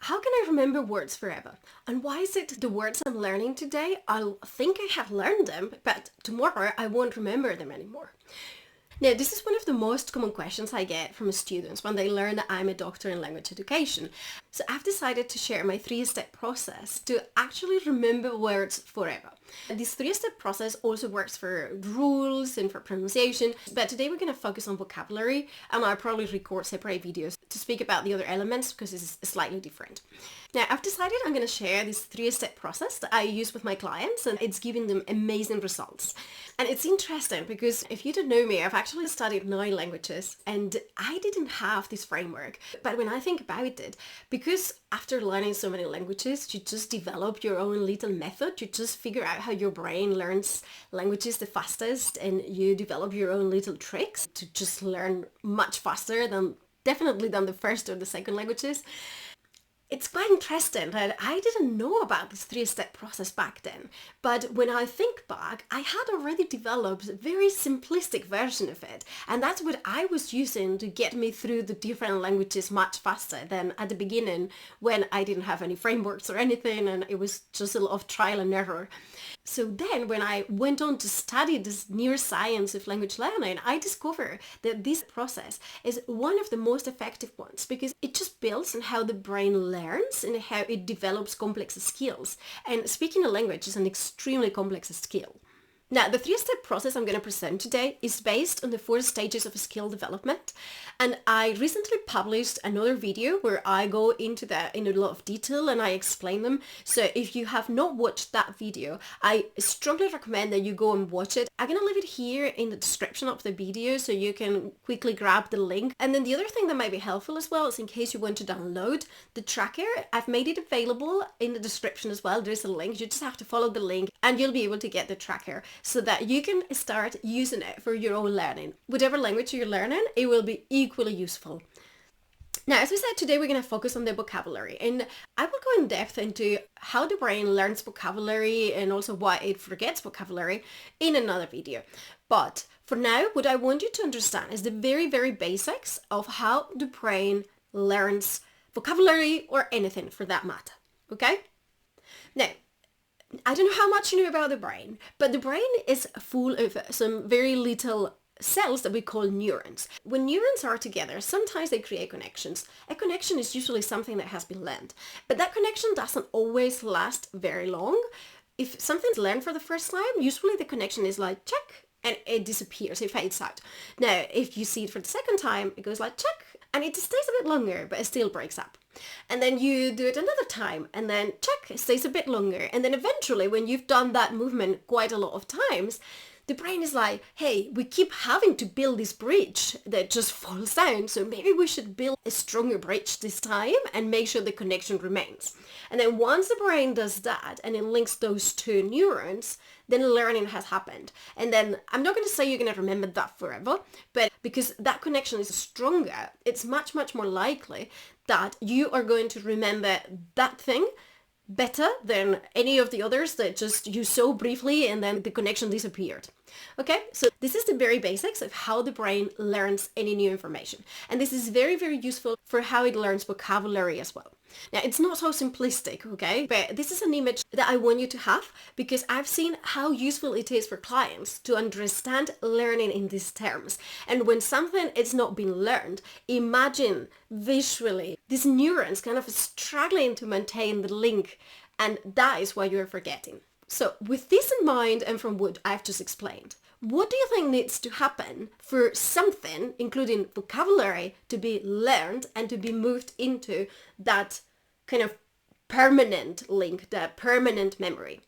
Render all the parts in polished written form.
How can I remember words forever? And why is it the words I'm learning today, I'll think I have learned them, but tomorrow I won't remember them anymore? Now, this is one of the most common questions I get from students when they learn that I'm a doctor in language education. So I've decided to share my 3-step process to actually remember words forever. And this 3-step process also works for rules and for pronunciation, but today we're going to focus on vocabulary, and I'll probably record separate videos to speak about the other elements because it's slightly different. Now, I've decided I'm going to share this 3-step process that I use with my clients, and it's giving them amazing results. And it's interesting because if you don't know me, I've actually studied 9 languages and I didn't have this framework. But when I think about it, because after learning so many languages, you just develop your own little method. You just figure out how your brain learns languages the fastest, and you develop your own little tricks to just learn much faster than the first or the second languages. It's quite interesting that I didn't know about this 3-step process back then, but when I think back, I had already developed a very simplistic version of it, and that's what I was using to get me through the different languages much faster than at the beginning when I didn't have any frameworks or anything, and it was just a lot of trial and error. So then when I went on to study this neuroscience of language learning, I discovered that this process is one of the most effective ones because it just builds on how the brain learns and how it develops complex skills. And speaking a language is an extremely complex skill. Now, the 3-step process I'm going to present today is based on the 4 stages of skill development. And I recently published another video where I go into that in a lot of detail and I explain them. So if you have not watched that video, I strongly recommend that you go and watch it. I'm going to leave it here in the description of the video so you can quickly grab the link. And then the other thing that might be helpful as well is in case you want to download the tracker, I've made it available in the description as well. There's a link. You just have to follow the link and you'll be able to get the tracker, so that you can start using it for your own learning. Whatever language you're learning, it will be equally useful. Now, as we said, today we're going to focus on the vocabulary, and I will go in depth into how the brain learns vocabulary and also why it forgets vocabulary in another video. But for now, what I want you to understand is the very, very basics of how the brain learns vocabulary or anything for that matter. Okay? Now, I don't know how much you know about the brain, but the brain is full of some very little cells that we call neurons. When neurons are together, sometimes they create connections. A connection is usually something that has been learned, but that connection doesn't always last very long. If something's learned for the first time, usually the connection is like check and it disappears, it fades out. Now, if you see it for the second time, it goes like check and it stays a bit longer, but it still breaks up. And then you do it another time and then check, it stays a bit longer. And then eventually when you've done that movement quite a lot of times, the brain is like, hey, we keep having to build this bridge that just falls down. So maybe we should build a stronger bridge this time and make sure the connection remains. And then once the brain does that and it links those 2 neurons, then learning has happened. And then I'm not going to say you're going to remember that forever, but because that connection is stronger, it's much, much more likely that you are going to remember that thing better than any of the others that just you saw briefly and then the connection disappeared. Okay, so this is the very basics of how the brain learns any new information. And this is very, very useful for how it learns vocabulary as well. Now, it's not so simplistic, okay, but this is an image that I want you to have because I've seen how useful it is for clients to understand learning in these terms. And when something is not being learned, imagine visually these neurons kind of struggling to maintain the link, and that is why you're forgetting. So with this in mind and from what I've just explained, what do you think needs to happen for something, including vocabulary, to be learned and to be moved into that kind of permanent link, that permanent memory?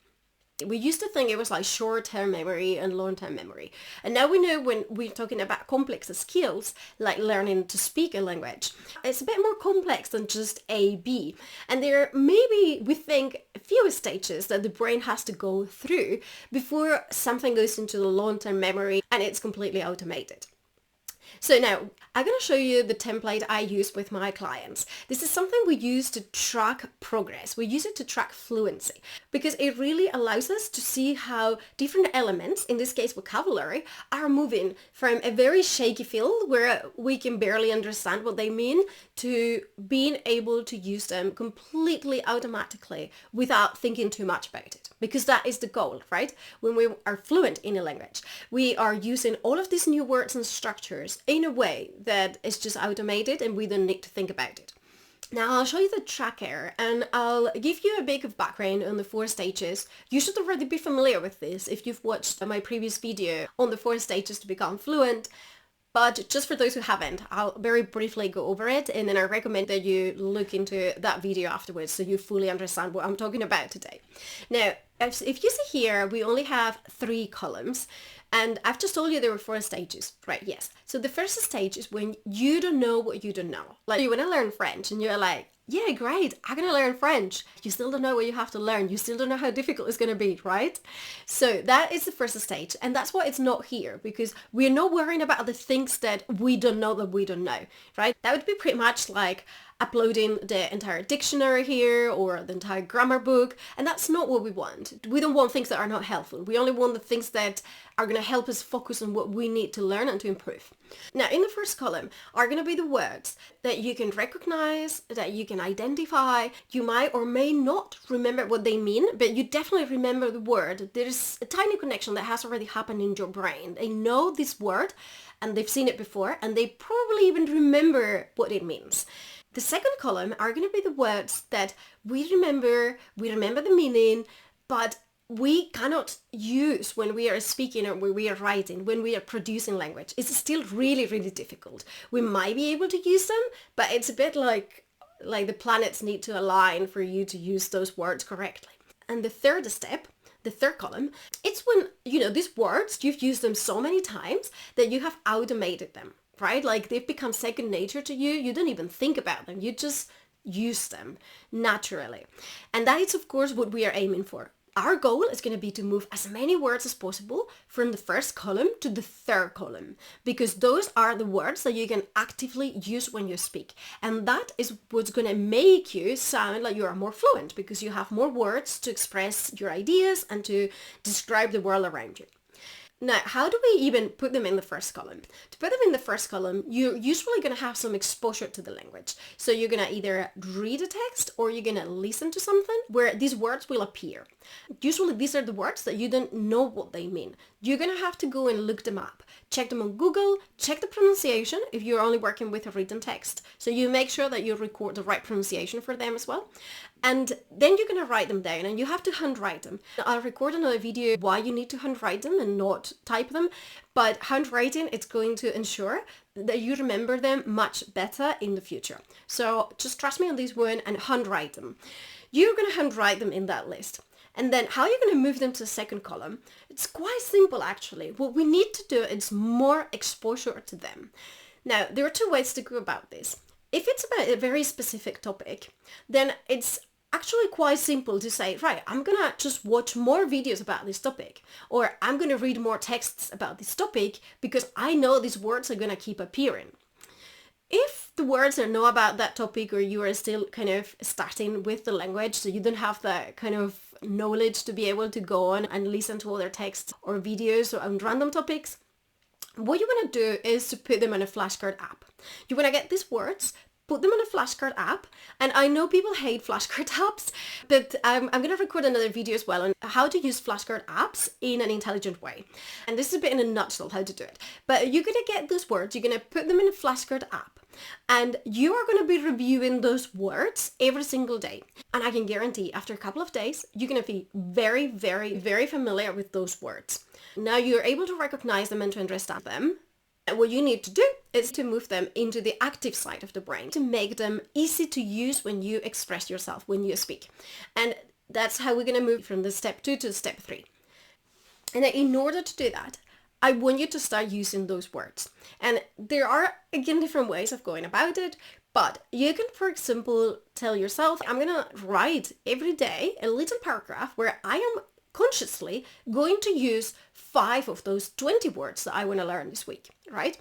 We used to think it was like short-term memory and long-term memory. And now we know when we're talking about complex skills, like learning to speak a language, it's a bit more complex than just A, B. And there maybe, we think, a few stages that the brain has to go through before something goes into the long-term memory and it's completely automated. So now, I'm going to show you the template I use with my clients. This is something we use to track progress. We use it to track fluency because it really allows us to see how different elements, in this case vocabulary, are moving from a very shaky field where we can barely understand what they mean to being able to use them completely automatically without thinking too much about it. Because that is the goal, right? When we are fluent in a language, we are using all of these new words and structures in a way that is just automated and we don't need to think about it. Now I'll show you the tracker and I'll give you a bit of background on the 4 stages. You should already be familiar with this if you've watched my previous video on the 4 stages to become fluent. But just for those who haven't, I'll very briefly go over it, and then I recommend that you look into that video afterwards so you fully understand what I'm talking about today. Now, if you see here, we only have 3 columns, and I've just told you there were 4 stages, right? Yes. So the first stage is when you don't know what you don't know. Like you want to learn French and you're like, yeah, great, I'm going to learn French. You still don't know what you have to learn. You still don't know how difficult it's going to be, right? So that is the first stage. And that's why it's not here, because we're not worrying about the things that we don't know, right? That would be pretty much like uploading the entire dictionary here or the entire grammar book. And that's not what we want. We don't want things that are not helpful. We only want the things that are going to help us focus on what we need to learn and to improve. Now, in the first column are going to be the words that you can recognize, that you can identify. You might or may not remember what they mean, but you definitely remember the word. There's a tiny connection that has already happened in your brain. They know this word and they've seen it before, and they probably even remember what it means. The second column are going to be the words that we remember the meaning, but we cannot use when we are speaking or when we are writing, when we are producing language. It's still really, really difficult. We might be able to use them, but it's a bit like the planets need to align for you to use those words correctly. And the third step, the third column, it's when, these words, you've used them so many times that you have automated them. Right? Like they've become second nature to you. You don't even think about them. You just use them naturally. And that is, of course, what we are aiming for. Our goal is going to be to move as many words as possible from the first column to the third column, because those are the words that you can actively use when you speak. And that is what's going to make you sound like you are more fluent, because you have more words to express your ideas and to describe the world around you. Now, how do we even put them in the first column? To put them in the first column, you're usually going to have some exposure to the language. So you're going to either read a text or you're going to listen to something where these words will appear. Usually these are the words that you don't know what they mean. You're going to have to go and look them up. Check them on Google, check the pronunciation if you're only working with a written text. So you make sure that you record the right pronunciation for them as well. And then you're going to write them down, and you have to handwrite them. I'll record another video why you need to handwrite them and not type them. But handwriting, it's going to ensure that you remember them much better in the future. So just trust me on this one and handwrite them. You're going to handwrite them in that list. And then how you're going to move them to the second column, it's quite simple actually. What we need to do is more exposure to them. Now, there are 2 ways to go about this. If it's about a very specific topic, then it's actually quite simple to say, right, I'm going to just watch more videos about this topic, or I'm going to read more texts about this topic because I know these words are going to keep appearing. If the words are not about that topic, or you are still kind of starting with the language, so you don't have the kind of knowledge to be able to go on and listen to other texts or videos on random topics, what you want to do is to put them in a flashcard app. You want to get these words, put them on a flashcard app. And I know people hate flashcard apps, but I'm going to record another video as well on how to use flashcard apps in an intelligent way. And this is a bit in a nutshell how to do it. But you're going to get those words, you're going to put them in a flashcard app, and you are going to be reviewing those words every single day. And I can guarantee after a couple of days, you're going to be very, very, very familiar with those words. Now you're able to recognize them and to understand them. And what you need to do is to move them into the active side of the brain to make them easy to use when you express yourself, when you speak. And that's how we're going to move from the step 2 to step 3. And then in order to do that, I want you to start using those words. And there are, again, different ways of going about it. But you can, for example, tell yourself, I'm going to write every day a little paragraph where I am consciously going to use 5 of those 20 words that I want to learn this week, right?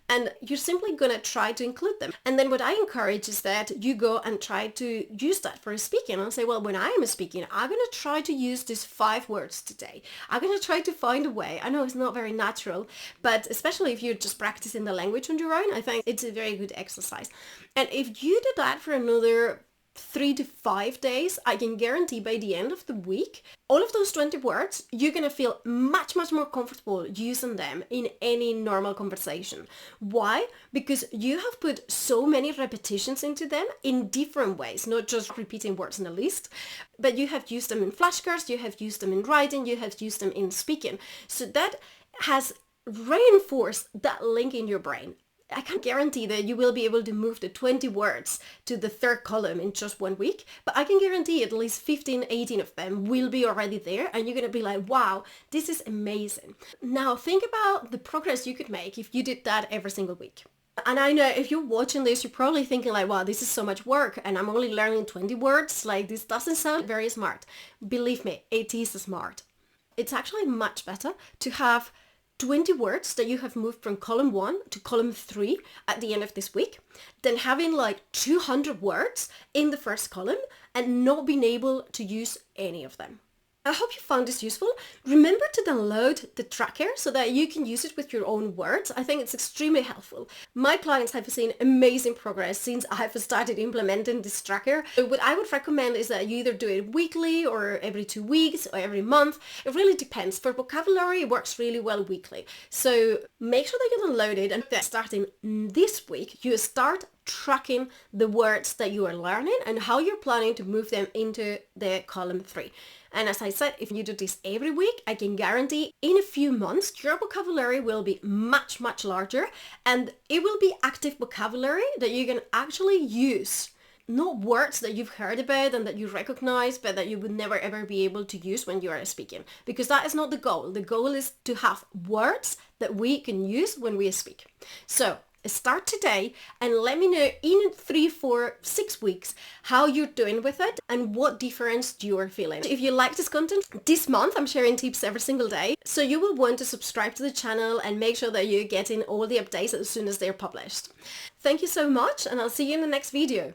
and you're simply going to try to include them. And then what I encourage is that you go and try to use that for speaking and say, well, when I am speaking, I'm going to try to use these 5 words today. I'm going to try to find a way. I know it's not very natural, but especially if you're just practicing the language on your own, I think it's a very good exercise. And if you do that for another 3 to 5 days, I can guarantee by the end of the week, all of those 20 words, you're going to feel much more comfortable using them in any normal conversation. Why? Because you have put so many repetitions into them in different ways, not just repeating words in a list, but you have used them in flashcards, you have used them in writing, you have used them in speaking. So that has reinforced that link in your brain. I can't guarantee that you will be able to move the 20 words to the 3rd column in just 1 week, but I can guarantee at least 15, 18 of them will be already there, and you're going to be like, wow, this is amazing. Now think about the progress you could make if you did that every single week. And I know if you're watching this, you're probably thinking like, wow, this is so much work and I'm only learning 20 words. Like, this doesn't sound very smart. Believe me, it is smart. It's actually much better to have 20 words that you have moved from column 1 to column 3 at the end of this week, than having like 200 words in the first column and not being able to use any of them. I hope you found this useful. Remember to download the tracker so that you can use it with your own words. I think it's extremely helpful. My clients have seen amazing progress since I've started implementing this tracker. So what I would recommend is that you either do it weekly or every 2 weeks or every month. It really depends. For vocabulary, it works really well weekly. So make sure that you download it, and then starting this week, you start tracking the words that you are learning and how you're planning to move them into the column 3. And as I said, if you do this every week, I can guarantee in a few months, your vocabulary will be much larger, and it will be active vocabulary that you can actually use. Not words that you've heard about and that you recognize, but that you would never ever be able to use when you are speaking. Because that is not the goal. The goal is to have words that we can use when we speak. So start today and let me know in 3, 4, 6 weeks how you're doing with it and what difference you are feeling. If you like this content, this month I'm sharing tips every single day, so you will want to subscribe to the channel and make sure that you're getting all the updates as soon as they're published. Thank you so much, and I'll see you in the next video.